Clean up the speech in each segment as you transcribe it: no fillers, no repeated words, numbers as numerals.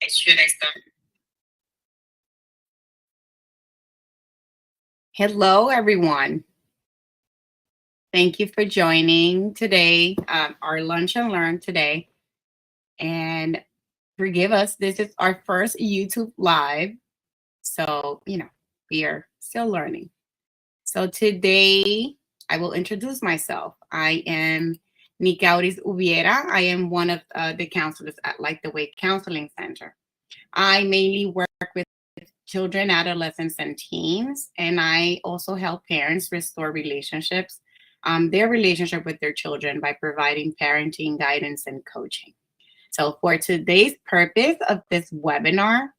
Should I start? Hello, everyone. Thank you for joining today, our Lunch and Learn today. And forgive us, this is our first YouTube Live. So, we are still learning. So today, I will introduce myself. I am Nicauris Ubiera. I am one of the counselors at Light the Way Counseling Center. I mainly work with children, adolescents, and teens. And I also help parents restore relationships, their relationship with their children by providing parenting guidance and coaching. So for today's purpose of this webinar,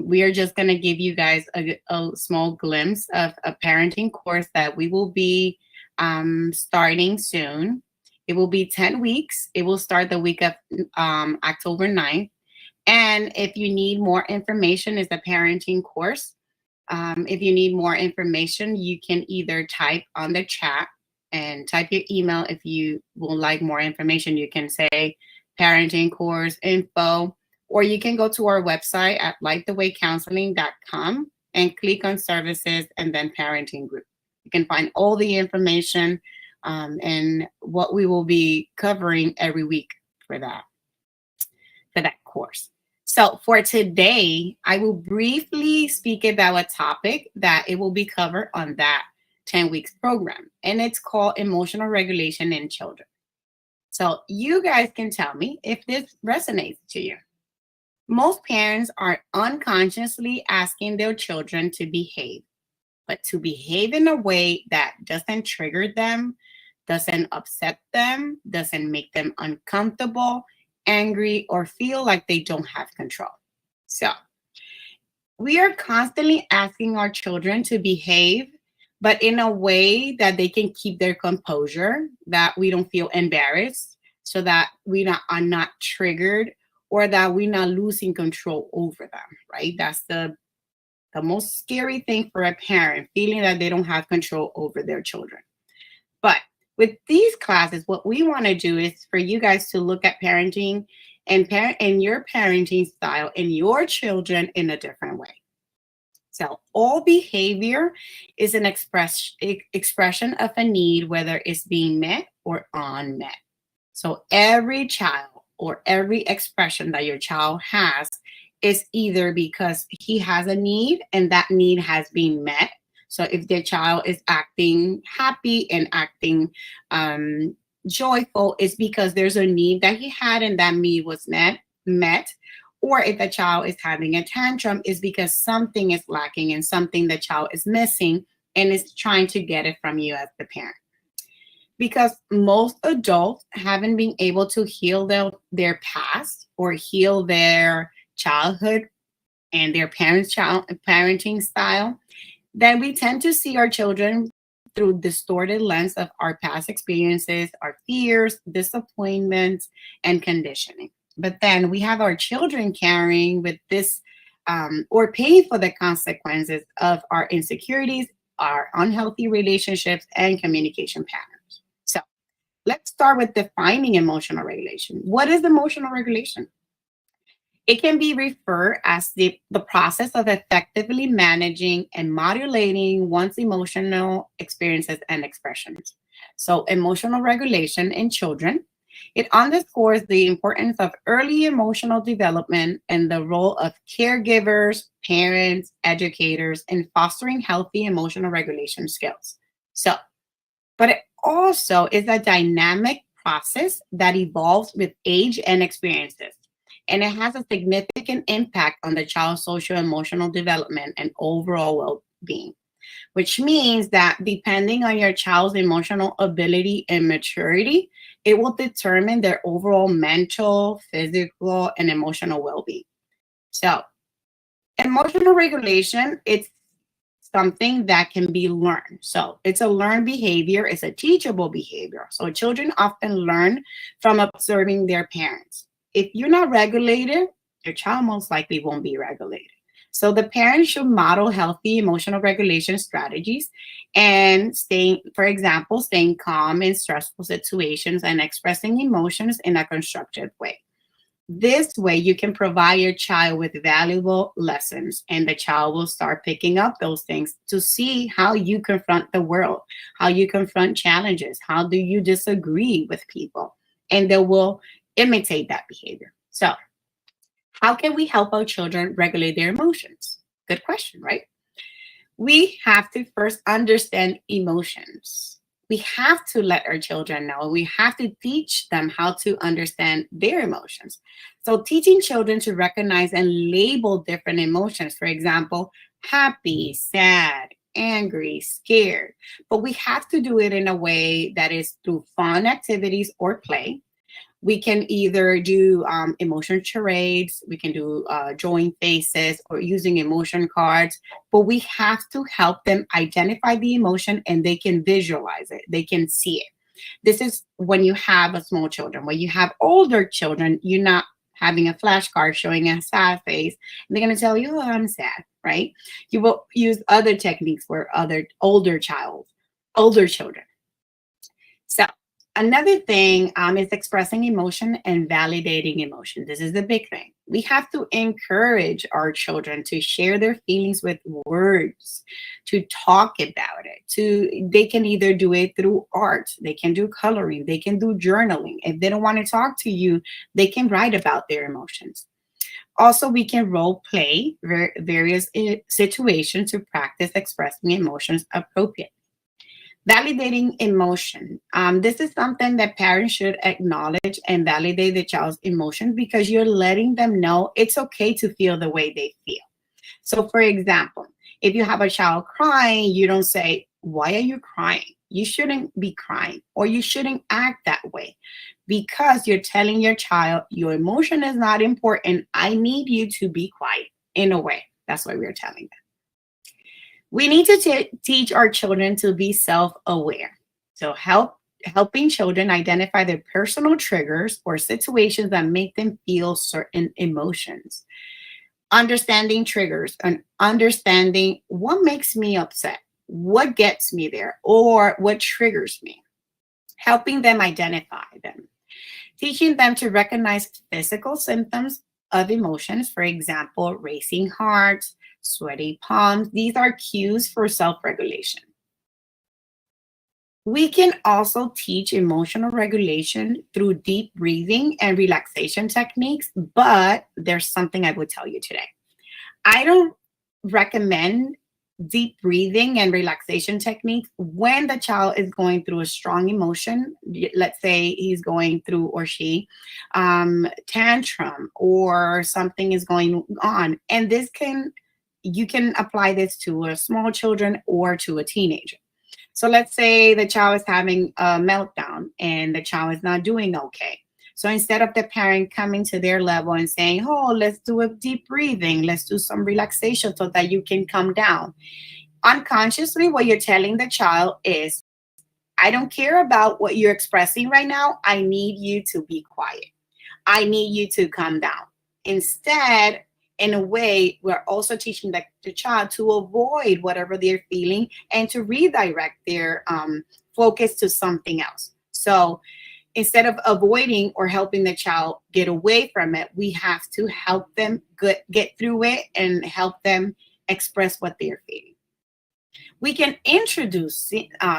we are just going to give you guys a small glimpse of a parenting course that we will be starting soon. It will be 10 weeks. It will start the week of October 9th. And if you need more information, it's a parenting course. If you need more information, you can either type on the chat and type your email. If you would like more information, you can say parenting course info, or you can go to our website at lightthewaycounseling.com and click on services and then parenting group. You can find all the information and what we will be covering every week for that course. So for today, I will briefly speak about a topic that it will be covered on that 10 weeks program, and it's called emotional regulation in children. So you guys can tell me if this resonates to you. Most parents are unconsciously asking their children to behave, but to behave in a way that doesn't trigger them, doesn't upset them, doesn't make them uncomfortable, angry, or feel like they don't have control. So we are constantly asking our children to behave, but in a way that they can keep their composure, that we don't feel embarrassed, so that are not triggered, or that we're not losing control over them, right? That's the most scary thing for a parent, feeling that they don't have control over their children. But with these classes, what we want to do is for you guys to look at parenting and your parenting style and your children in a different way. So all behavior is an expression of a need, whether it's being met or unmet. So every child or every expression that your child has is either because he has a need and that need has been met. So if the child is acting happy and acting joyful, it's because there's a need that he had and that need was met. Or if the child is having a tantrum, it's because something is lacking and something the child is missing and is trying to get it from you as the parent. Because most adults haven't been able to heal their past or heal their childhood and their parenting style, then we tend to see our children through distorted lens of our past experiences, our fears, disappointments, and conditioning. But then we have our children carrying with this or paying for the consequences of our insecurities, our unhealthy relationships, and communication patterns. So let's start with defining emotional regulation. What is emotional regulation? It can be referred as the process of effectively managing and modulating one's emotional experiences and expressions. So emotional regulation in children, it underscores the importance of early emotional development and the role of caregivers, parents, educators in fostering healthy emotional regulation skills. So, but it also is a dynamic process that evolves with age and experiences. And it has a significant impact on the child's social emotional development and overall well-being, which means that depending on your child's emotional ability and maturity, it will determine their overall mental, physical, and emotional well-being. So emotional regulation, it's something that can be learned. So it's a learned behavior, it's a teachable behavior. So children often learn from observing their parents. If you're not regulated, your child most likely won't be regulated. So the parent should model healthy emotional regulation strategies and for example, staying calm in stressful situations and expressing emotions in a constructive way. This way, you can provide your child with valuable lessons, and the child will start picking up those things to see how you confront the world, how you confront challenges, how do you disagree with people, and they will imitate that behavior. So, how can we help our children regulate their emotions? Good question, right? We have to first understand emotions. We have to let our children know. We have to teach them how to understand their emotions. So, teaching children to recognize and label different emotions, for example, happy, sad, angry, scared. But we have to do it in a way that is through fun activities or play. We can either do emotion charades, we can do drawing faces or using emotion cards, but we have to help them identify the emotion and they can visualize it, they can see it. This is when you have a small children. When you have older children, you're not having a flashcard showing a sad face. They're going to tell you, oh, I'm sad, right? You will use other techniques for other older children. So another thing is expressing emotion and validating emotion. This is the big thing. We have to encourage our children to share their feelings with words, to talk about it. They can either do it through art, they can do coloring, they can do journaling. If they don't want to talk to you, they can write about their emotions. Also, we can role play various situations to practice expressing emotions appropriately. Validating emotion. This is something that parents should acknowledge and validate the child's emotions because you're letting them know it's okay to feel the way they feel. So, for example, if you have a child crying, you don't say, why are you crying? You shouldn't be crying, or you shouldn't act that way, because you're telling your child your emotion is not important. I need you to be quiet in a way. That's what we're telling them. We need to teach our children to be self-aware. So helping children identify their personal triggers or situations that make them feel certain emotions. Understanding triggers and understanding what makes me upset, what gets me there, or what triggers me. Helping them identify them. Teaching them to recognize physical symptoms of emotions, for example, racing heart, sweaty palms. These are cues for self-regulation. We can also teach emotional regulation through deep breathing and relaxation techniques, but there's something I would tell you today. I don't recommend deep breathing and relaxation techniques when the child is going through a strong emotion. Let's say he's going through, or she, tantrum, or something is going on. And you can apply this to a small children or to a teenager. So let's say the child is having a meltdown and the child is not doing okay. So instead of the parent coming to their level and saying, oh, let's do a deep breathing, let's do some relaxation so that you can come down. Unconsciously, what you're telling the child is, I don't care about what you're expressing right now. I need you to be quiet. I need you to calm down. Instead, in a way, we're also teaching the child to avoid whatever they're feeling and to redirect their focus to something else. So instead of avoiding or helping the child get away from it, we have to help them get through it and help them express what they're feeling. We can introduce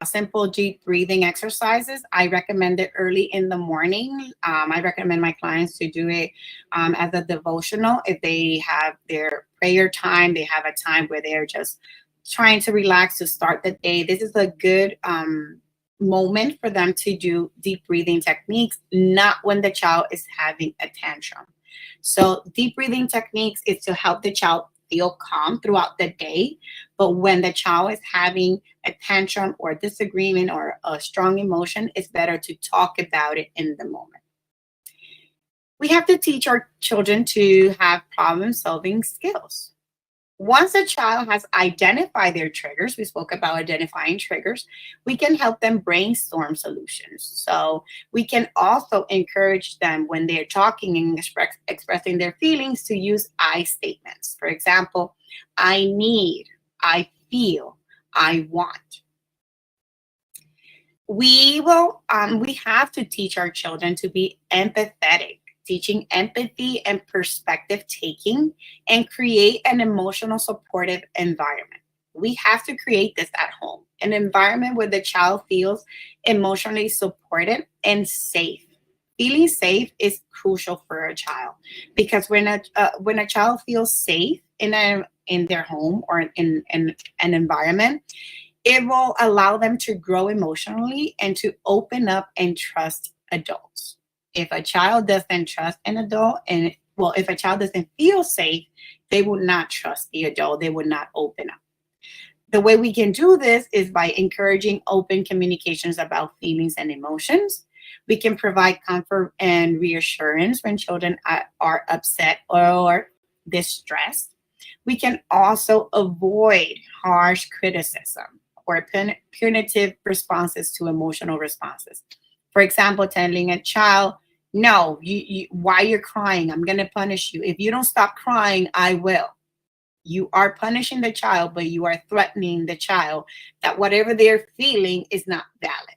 simple deep breathing exercises. I recommend it early in the morning. I recommend my clients to do it as a devotional. If they have their prayer time, they have a time where they're just trying to relax to start the day. This is a good moment for them to do deep breathing techniques, not when the child is having a tantrum. So deep breathing techniques is to help the child feel calm throughout the day. But when the child is having a tantrum or a disagreement or a strong emotion, it's better to talk about it in the moment. We have to teach our children to have problem-solving skills. Once a child has identified their triggers, we spoke about identifying triggers, we can help them brainstorm solutions. So we can also encourage them when they're talking and expressing their feelings to use I statements. For example, I need, I feel, I want. We have to teach our children to be empathetic. teaching empathy and perspective taking, and create an emotional supportive environment. We have to create this at home, an environment where the child feels emotionally supported and safe. Feeling safe is crucial for a child, because when a child feels safe in their home or in an environment, it will allow them to grow emotionally and to open up and trust adults. If a child doesn't trust an adult, and well, if a child doesn't feel safe, they will not trust the adult. They will not open up. The way we can do this is by encouraging open communications about feelings and emotions. We can provide comfort and reassurance when children are upset or distressed. We can also avoid harsh criticism or punitive responses to emotional responses. For example, telling a child, no, why you're crying? I'm going to punish you. If you don't stop crying, I will. You are punishing the child, but you are threatening the child that whatever they're feeling is not valid.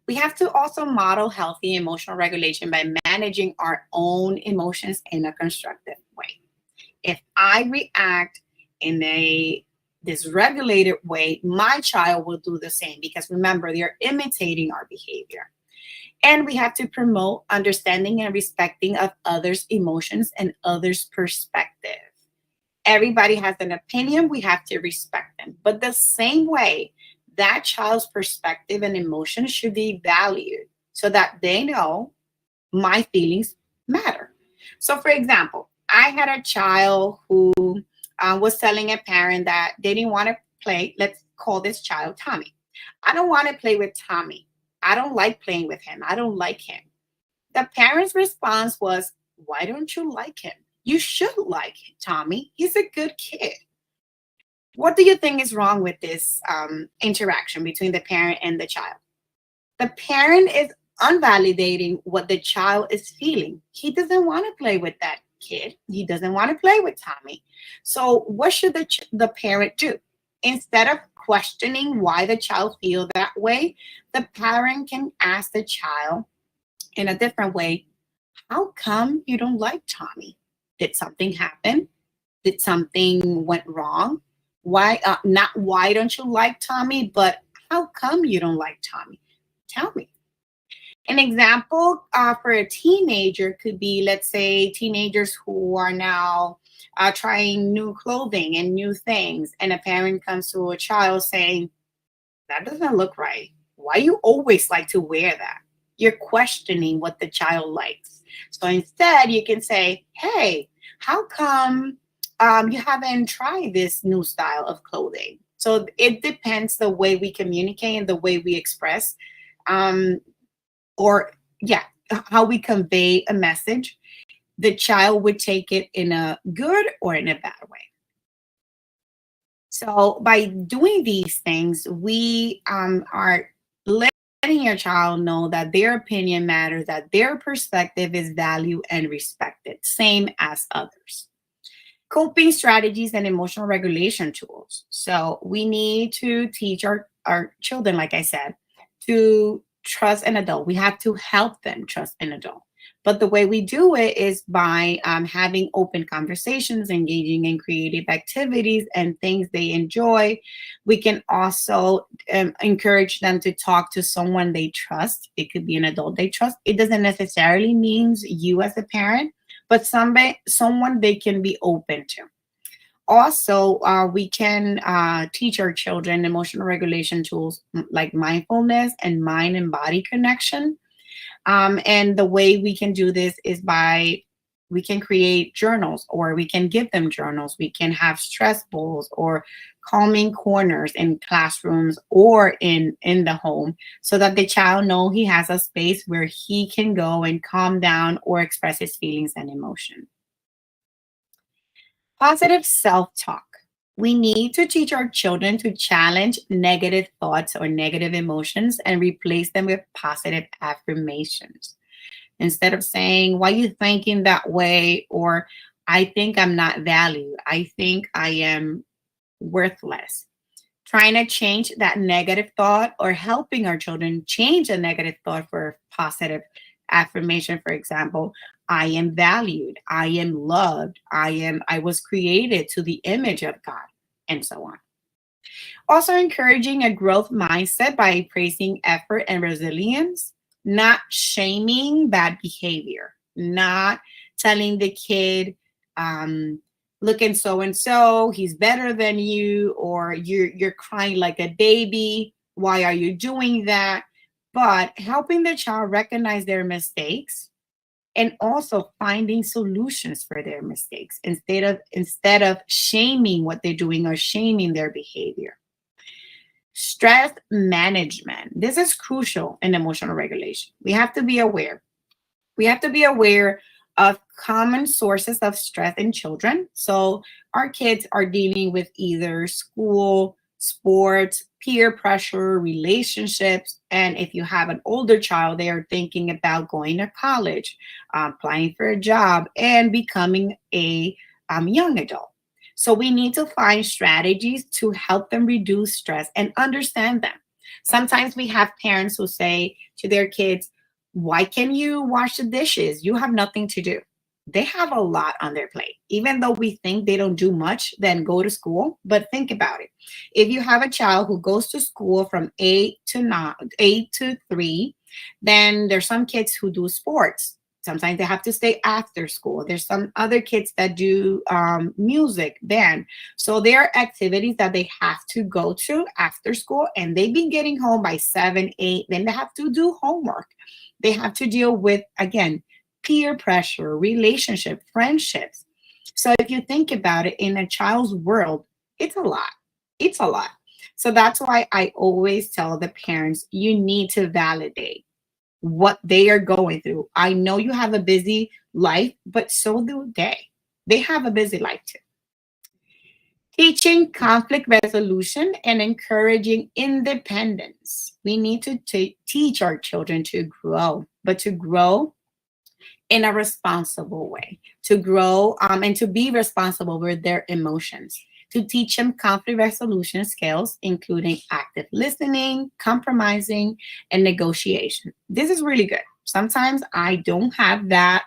We have to also model healthy emotional regulation by managing our own emotions in a constructive way. If I react in a dysregulated way, my child will do the same, because remember, they're imitating our behavior. And we have to promote understanding and respecting of others' emotions and others' perspective. Everybody has an opinion. We have to respect them. But the same way, that child's perspective and emotions should be valued so that they know my feelings matter. So, for example, I had a child who was telling a parent that they didn't want to play. Let's call this child Tommy. I don't want to play with Tommy. I don't like playing with him. I don't like him. The parent's response was, why don't you like him? You should like Tommy. He's a good kid. What do you think is wrong with this interaction between the parent and the child? The parent is unvalidating what the child is feeling. He doesn't want to play with that kid. He doesn't want to play with Tommy. So what should the parent do? Instead of questioning why the child feels that way, the parent can ask the child in a different way, how come you don't like Tommy? Did something happen? Did something went wrong? Why not why don't you like Tommy, but how come you don't like Tommy? Tell me. An example for a teenager could be, let's say, teenagers who are now trying new clothing and new things, and a parent comes to a child saying, that doesn't look right. Why you always like to wear that? You're questioning what the child likes. So instead, you can say, hey, how come you haven't tried this new style of clothing? So it depends the way we communicate and the way we express, or yeah, how we convey a message. The child would take it in a good or in a bad way. So by doing these things, we are letting your child know that their opinion matters, that their perspective is valued and respected, same as others. Coping strategies and emotional regulation tools. So we need to teach our children, like I said, to trust an adult. We have to help them trust an adult. But the way we do it is by having open conversations, engaging in creative activities and things they enjoy. We can also encourage them to talk to someone they trust. It could be an adult they trust. It doesn't necessarily mean you as a parent, but someone they can be open to. Also, we can teach our children emotional regulation tools like mindfulness and mind and body connection. And the way we can do this is we can create journals, or we can give them journals. We can have stress bowls or calming corners in classrooms or in the home, so that the child know he has a space where he can go and calm down or express his feelings and emotion. Positive self-talk. We need to teach our children to challenge negative thoughts or negative emotions and replace them with positive affirmations. Instead of saying, why are you thinking that way? Or I think I'm not valued. I think I am worthless. Trying to change that negative thought, or helping our children change a negative thought for positive Affirmation, for example, I am valued, I am loved, I was created to the image of God, and so on. Also, encouraging a growth mindset by praising effort and resilience, not shaming bad behavior, not telling the kid, look and so, he's better than you, or you're crying like a baby. Why are you doing that? But helping the child recognize their mistakes and also finding solutions for their mistakes instead of shaming what they're doing or shaming their behavior. Stress management. This is crucial in emotional regulation. We have to be aware. We have to be aware of common sources of stress in children. So our kids are dealing with either school, sports, peer pressure, relationships. And if you have an older child, they are thinking about going to college, applying for a job, and becoming a young adult. So we need to find strategies to help them reduce stress and understand them. Sometimes we have parents who say to their kids, why can you wash the dishes? You have nothing to do. They have a lot on their plate. Even though we think they don't do much, then go to school. But think about it. If you have a child who goes to school from 8 to 3, then there's some kids who do sports. Sometimes they have to stay after school. There's some other kids that do music, band. So there are activities that they have to go to after school, and they be getting home by 7, 8. Then they have to do homework. They have to deal with, again, peer pressure, relationship, friendships. So if you think about it, in a child's world, it's a lot. It's a lot. So that's why I always tell the parents, you need to validate what they are going through. I know you have a busy life, but so do they. They have a busy life too. Teaching conflict resolution and encouraging independence. We need to teach our children to grow, but to grow in a responsible way, to grow and to be responsible with their emotions, to teach them conflict resolution skills, including active listening, compromising, and negotiation. This is really good. Sometimes I don't have that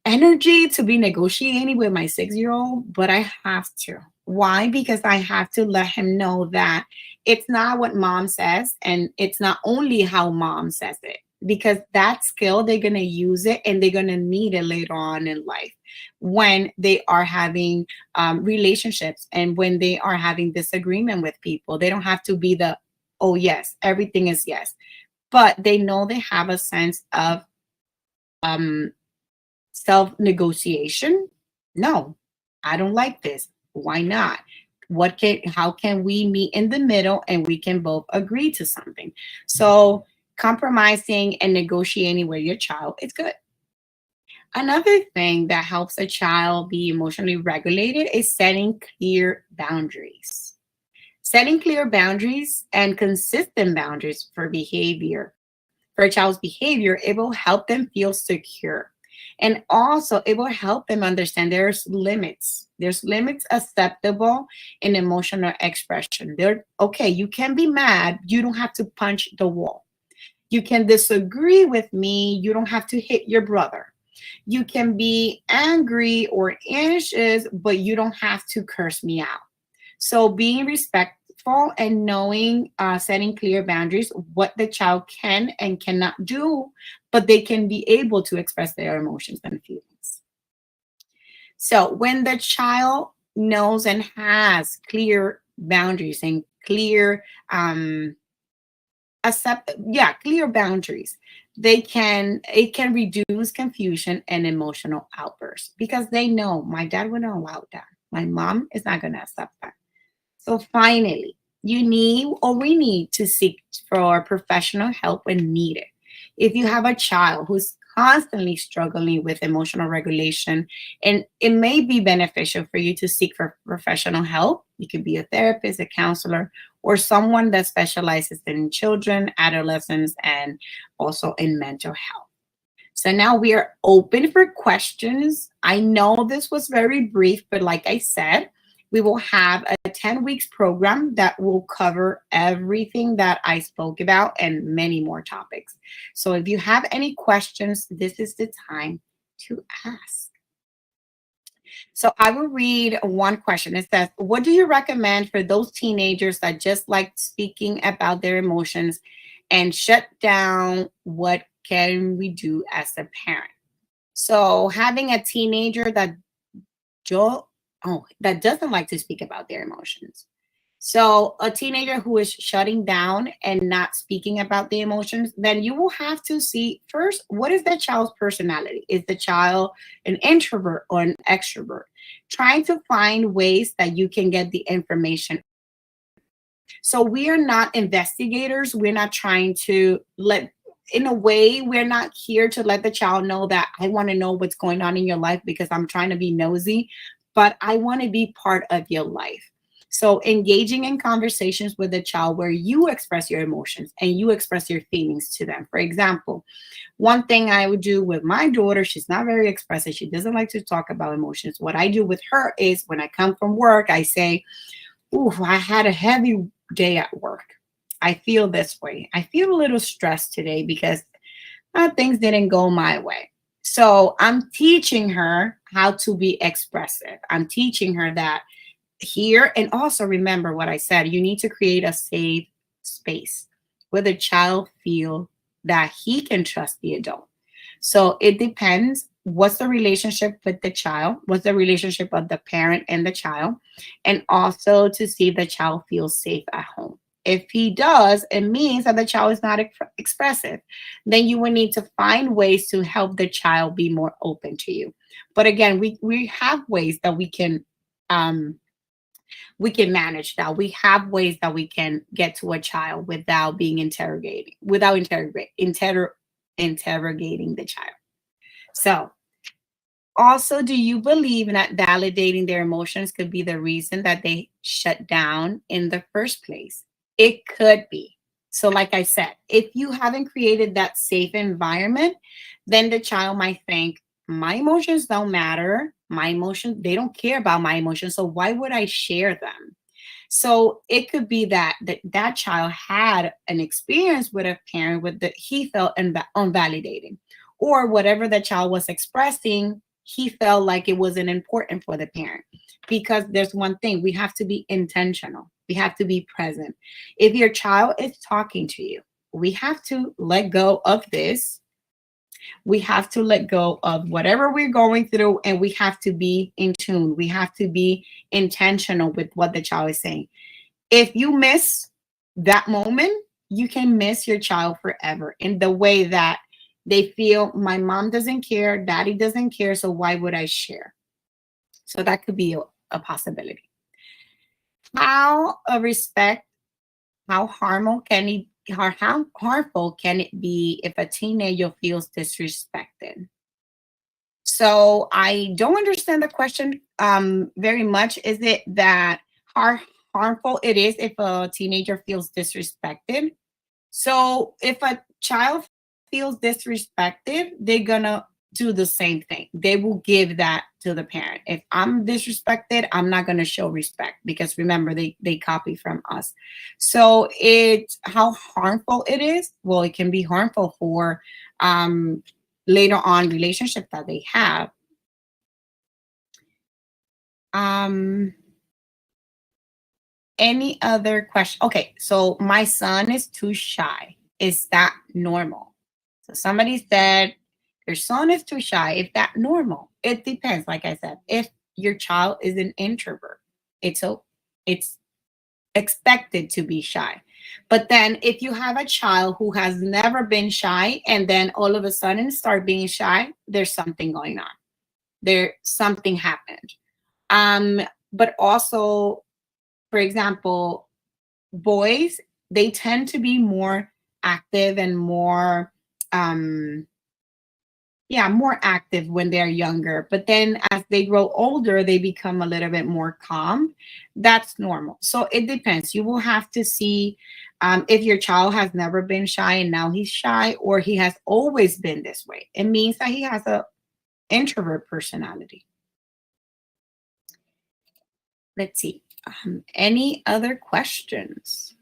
energy to be negotiating with my 6-year-old, but I have to. Why? Because I have to let him know that it's not what mom says, and it's not only how mom says it, because that skill, they're going to use it and they're going to need it later on in life when they are having relationships and when they are having disagreement with people. They don't have to be the, oh, yes, everything is yes. But they know they have a sense of self-negotiation. No, I don't like this. Why not? How can we meet in the middle and we can both agree to something? So compromising and negotiating with your child is good. Another thing that helps a child be emotionally regulated is setting clear boundaries. Setting clear boundaries and consistent boundaries for a child's behavior, it will help them feel secure. And also, it will help them understand there's limits. There's limits acceptable in emotional expression. Okay, you can be mad. You don't have to punch the wall. You can disagree with me. You don't have to hit your brother. You can be angry or anxious, but you don't have to curse me out. So being respectful and knowing, setting clear boundaries, what the child can and cannot do, but they can be able to express their emotions and feelings. So when the child knows and has clear boundaries and clear clear boundaries, it can reduce confusion and emotional outbursts, because they know my dad wouldn't allow that, my mom is not going to accept that. So finally, we need to seek for professional help when needed. If you have a child who's constantly struggling with emotional regulation, and it may be beneficial for you to seek for professional help. You could be a therapist, a counselor, or someone that specializes in children, adolescents, and also in mental health. So now we are open for questions. I know this was very brief, but like I said, We will have a 10 weeks program that will cover everything that I spoke about and many more topics. So if you have any questions, this is the time to ask. So I will read one question. It says, what do you recommend for those teenagers that just like speaking about their emotions and shut down? What can we do as a parent? So having a teenager that that doesn't like to speak about their emotions. So a teenager who is shutting down and not speaking about the emotions, then you will have to see first, what is the child's personality? Is the child an introvert or an extrovert? Trying to find ways that you can get the information. So we are not investigators. We're not trying to in a way, we're not here to let the child know that I want to know what's going on in your life because I'm trying to be nosy, but I want to be part of your life. So engaging in conversations with the child where you express your emotions and you express your feelings to them. For example, one thing I would do with my daughter, she's not very expressive. She doesn't like to talk about emotions. What I do with her is when I come from work, I say, ooh, I had a heavy day at work. I feel this way. I feel a little stressed today because things didn't go my way. So I'm teaching her how to be expressive. I'm teaching her that here, and also remember what I said, you need to create a safe space where the child feel that he can trust the adult. So it depends what's the relationship with the child, what's the relationship of the parent and the child, and also to see if the child feels safe at home. If he does, it means that the child is not expressive. Then you will need to find ways to help the child be more open to you. But again, we have ways that we can manage that. We have ways that we can get to a child without being interrogating the child. So, also, do you believe that validating their emotions could be the reason that they shut down in the first place? It could be. So, like I said, if you haven't created that safe environment, then the child might think, my emotions don't matter. My emotions, they don't care about my emotions. So, why would I share them? So it could be that child had an experience with a parent with that he felt unvalidating, or whatever the child was expressing, he felt like it wasn't important for the parent. Because there's one thing, we have to be intentional. We have to be present. If your child is talking to you, we have to let go of this. We have to let go of whatever we're going through, and we have to be in tune. We have to be intentional with what the child is saying. If you miss that moment, you can miss your child forever in the way that they feel my mom doesn't care, daddy doesn't care, so why would I share? So that could be a possibility. How a respect, how harmful can it how harmful can it be if a teenager feels disrespected? So I don't understand the question very much. Is it that how harmful it is if a teenager feels disrespected? So if a child feels disrespected, they're gonna do the same thing. They will give that to the parent. If I'm disrespected, I'm not gonna show respect because remember they copy from us. So it how harmful it is. Well, it can be harmful for um, later on relationship that they have. Um, any other question? Okay, so my son is too shy. Is that normal? So somebody said your son is too shy. Is that normal? It depends. Like I said, if your child is an introvert, it's expected to be shy. But then if you have a child who has never been shy and then all of a sudden start being shy, there's something going on. There something happened. Um, but also, for example, boys, they tend to be more active and more um more active when they're younger, but then as they grow older they become a little bit more calm. That's normal. So it depends. You will have to see if your child has never been shy and now he's shy, or he has always been this way. It means that he has a introvert personality. Let's see. Any other questions?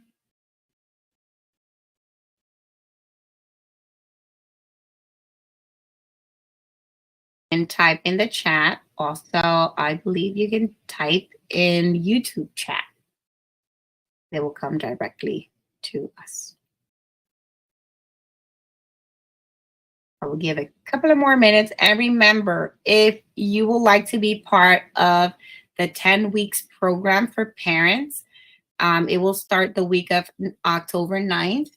And type in the chat. Also, I believe you can type in YouTube chat. They will come directly to us. I will give a couple of more minutes. And remember, if you would like to be part of the 10 weeks program for parents, it will start the week of October 9th.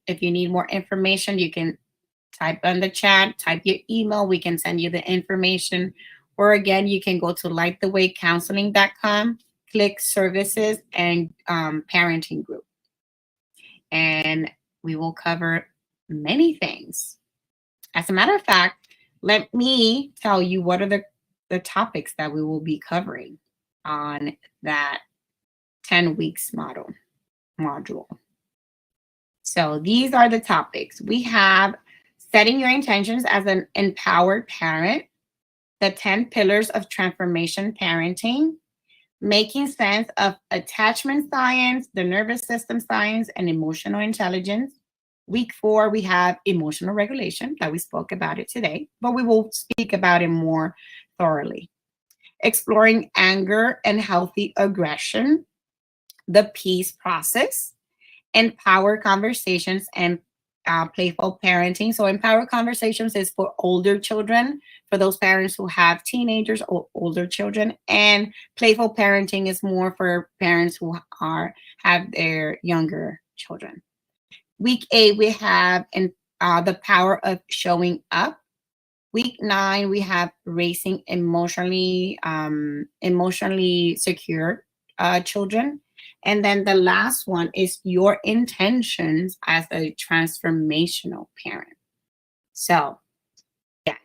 If you need more information, you can type on the chat, type your email. We can send you the information. Or again, you can go to lightthewaycounseling.com, click services and parenting group. And we will cover many things. As a matter of fact, let me tell you what are the topics that we will be covering on that 10 weeks module. So these are the topics. We have setting your intentions as an empowered parent, the 10 pillars of transformation parenting, making sense of attachment science, the nervous system science, and emotional intelligence. Week 4, we have emotional regulation, that we spoke about it today, but we will speak about it more thoroughly. Exploring anger and healthy aggression, the peace process, empower conversations, and playful parenting. So empower conversations is for older children, for those parents who have teenagers or older children, and playful parenting is more for parents who have their younger children. Week 8, we have the power of showing up. Week 9, we have raising emotionally secure children. And then the last one is your intentions as a transformational parent. So, yeah,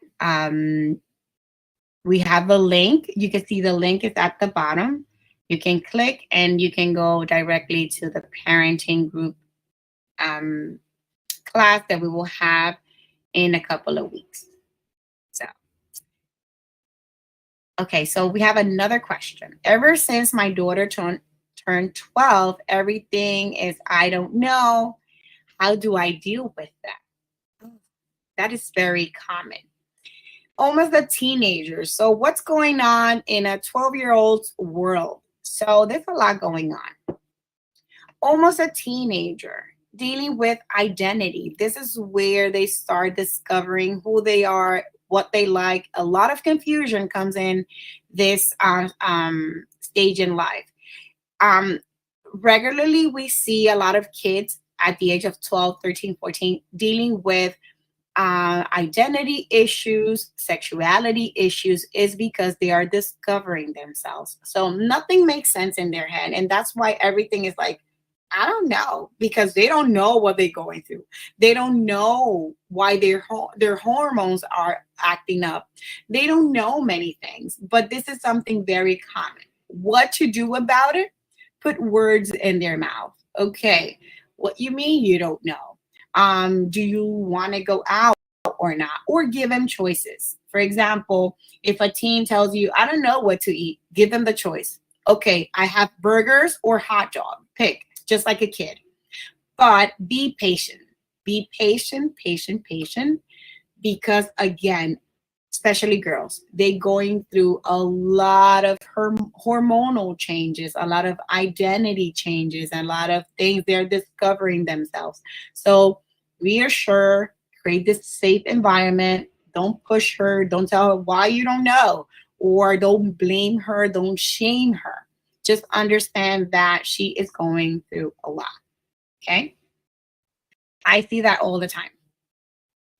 we have a link. You can see the link is at the bottom. You can click and you can go directly to the parenting group class that we will have in a couple of weeks. So, okay, so we have another question. Ever since my daughter turned 12, everything is, I don't know. How do I deal with that? That is very common. Almost a teenager. So what's going on in a 12-year-old's world? So there's a lot going on. Almost a teenager, dealing with identity. This is where they start discovering who they are, what they like. A lot of confusion comes in this stage in life. Regularly, we see a lot of kids at the age of 12, 13, 14 dealing with identity issues, sexuality issues, is because they are discovering themselves. So nothing makes sense in their head. And that's why everything is like, I don't know, because they don't know what they're going through. They don't know why their hormones are acting up. They don't know many things, but this is something very common. What to do about it? Put words in their mouth. Okay, what you mean you don't know? Do you want to go out or not? Or give them choices. For example, if a teen tells you, I don't know what to eat, give them the choice. Okay, I have burgers or hot dog. Pick, just like a kid. But be patient. Be patient, because again, especially girls, they're going through a lot of hormonal changes, a lot of identity changes, a lot of things they're discovering themselves. So reassure, create this safe environment. Don't push her. Don't tell her why you don't know, or don't blame her. Don't shame her. Just understand that she is going through a lot. Okay? I see that all the time.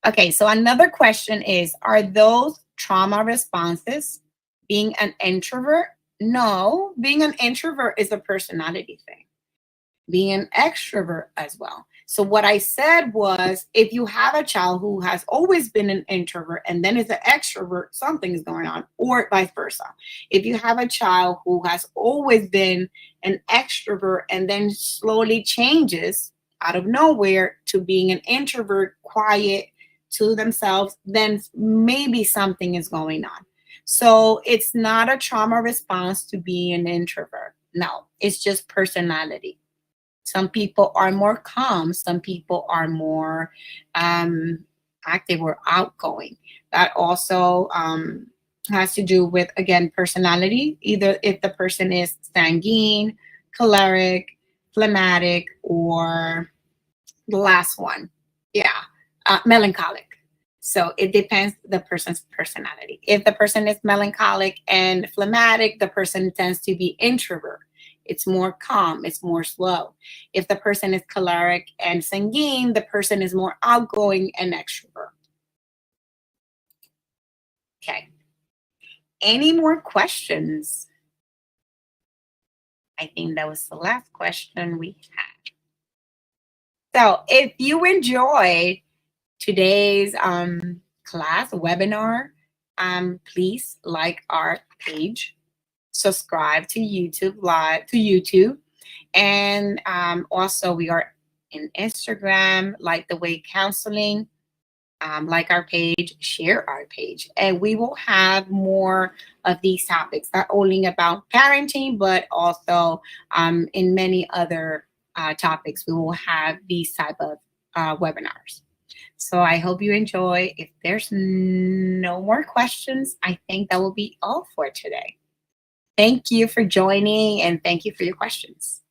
Okay, so another question is, are those trauma responses being an introvert? No, being an introvert is a personality thing. Being an extrovert as well. So what I said was, if you have a child who has always been an introvert and then is an extrovert, something is going on, or vice versa. If you have a child who has always been an extrovert and then slowly changes out of nowhere to being an introvert, quiet to themselves, then maybe something is going on. So it's not a trauma response to being an introvert. No, it's just personality. Some people are more calm. Some people are more active or outgoing. That also has to do with, again, personality. Either if the person is sanguine, choleric, phlegmatic, or the last one, yeah, melancholic. So it depends the person's personality. If the person is melancholic and phlegmatic, the person tends to be introvert. It's more calm, it's more slow. If the person is choleric and sanguine, the person is more outgoing and extrovert. Okay. Any more questions? I think that was the last question we had. So if you enjoyed today's class webinar, please like our page, subscribe to YouTube Live, to YouTube, and also we are in Instagram, like the way counseling. Like our page, share our page, and we will have more of these topics, not only about parenting, but also in many other topics. We will have these type of webinars. So I hope you enjoy. If there's no more questions, I think that will be all for today. Thank you for joining, and thank you for your questions.